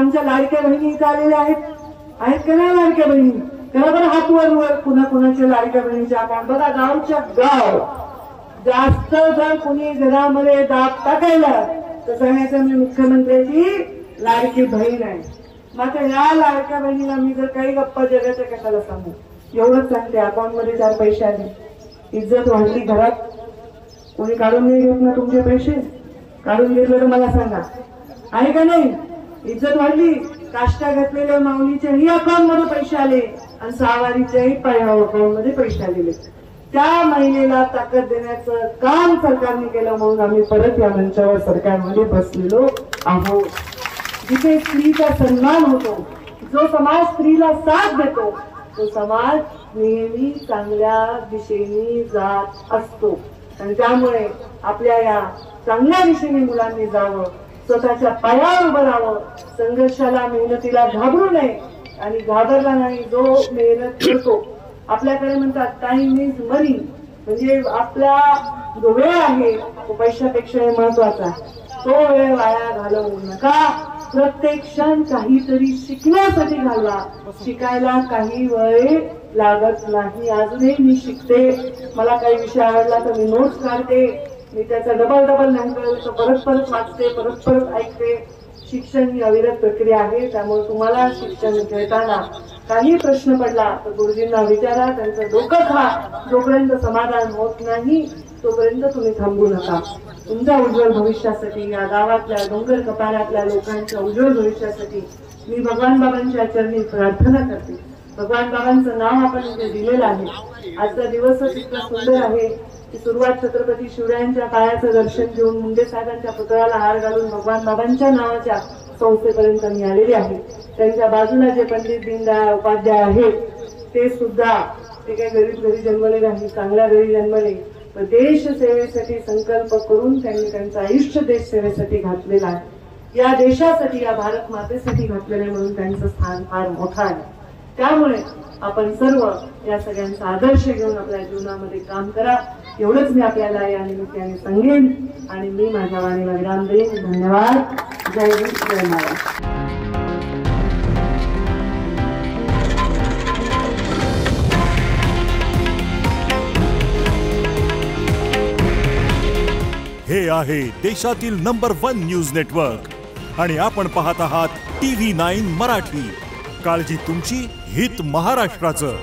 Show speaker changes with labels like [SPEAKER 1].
[SPEAKER 1] आमच्या लाडक्या बहिणी इथे आलेल्या आहेत का नाही लाडक्या बहिणी? करा बरं हात वर. पुन्हा कुणाच्या लाडक्या बहिणीचे अकाउंट बघा. गावच्या गाव जास्त जर कुणी घरामध्ये दाब टाकायला तर सांगायचं मी मुख्यमंत्र्याची लाडकी बहीण आहे. मात्र या लाडक्या बहिणीला मी जर काही गप्पा जगाच्या कशाला सांगू, एवढंच सांगते. अकाउंट मध्ये 4 पैसे आले, इज्जत वाढली घरात. कोणी काढून नाही घेत ना तुमचे पैसे? काढून घेतलं तर मला सांगा, आहे का नाही? इज्जत वाढली. काष्टा घातलेल्या माऊलीच्याही अकाउंट मध्ये पैसे आले आणि सहावारीच्याही अकाउंट मध्ये पैसे आलेले. त्या महिलेला ताकद देण्याचं काम सरकारने केलं म्हणून आम्ही परत या मंचावर सरकारमध्ये बसलेलो आहोत. जिथे स्त्रीचा सन्मान होतो, जो समाज स्त्रीला साथ देतो, तो समाज नेहमी चांगल्या दिशेने जात असतो. आणि त्यामुळे आपल्या या चांगल्या दिशेने मुलांनी जावं, स्वतःच्या पायावर उभं राहावं, संघर्षाला मेहनतीला घाबरू नये. आणि घाबरला नाही जो मेहनत करतो, आपल्याकडे म्हणतात टाइम इज मनी, म्हणजे आपला जो वेळ आहे तो पैशापेक्षा महत्वाचा आहे. तो वेळ वाया घालवू नका. प्रत्येक क्षण काहीतरी शिकण्यासाठी घालवा. शिकायला काही वेळ लागत नाही. अजूनही मी शिकते. मला काही विषय आवडला तर मी नोट्स काढते, मी त्याचा डबल नाही कळलं तर परत वाचते, परत ऐकते. शिक्षण ही अविरत प्रक्रिया आहे. त्यामुळे तुम्हाला शिक्षण घेताना काही प्रश्न पडला तर गुरुजींना विचारा, त्यांचं डोकं खा. जोपर्यंत समाधान होत नाही तोपर्यंत तुम्ही थांबू नका. तुमच्या उज्ज्वल भविष्यासाठी, या गावातल्या डोंगर कपाळातल्या लोकांच्या उज्ज्वल भविष्यासाठी मी भगवान बाबांच्या चरणी प्रार्थना करते. भगवान बाबांचं नाव आपण इथे दिलेलं आहे. आजचा दिवसच इतका सुंदर आहे की सुरुवात छत्रपती शिवरायांच्या पायाचं दर्शन घेऊन मुंडे साहेबांच्या पुतळ्याला हार घालून भगवान बाबांच्या नावाच्या संस्थेपर्यंत मी आलेले आहे. त्यांच्या बाजूला जे पंडित दीनदयाळ उपाध्याय आहेत ते सुद्धा, ते काही गरीब घरी जन्मले नाही, चांगल्या घरी जन्मले, पण देश सेवेसाठी संकल्प करून त्यांनी त्यांचं आयुष्य देश सेवेसाठी घातलेलं आहे. या देशासाठी, या भारत मातेसाठी घातलेलं आहे म्हणून त्यांचं स्थान फार मोठं आहे. त्यामुळे आपण सर्व या सगळ्यांचा आदर्श घेऊन आपल्या जीवनामध्ये काम करा, एवढंच मी आपल्याला या निमित्ताने सांगेन. आणि मी माझ्या वाणीला विराम देईन. धन्यवाद. जय हिंद, जय महाराष्ट्र.
[SPEAKER 2] हे आहे देशातील नंबर 1 न्यूज नेटवर्क आणि आपण पाहत आहात TV9 मराठी. काळजी तुमची, हित महाराष्ट्राचं.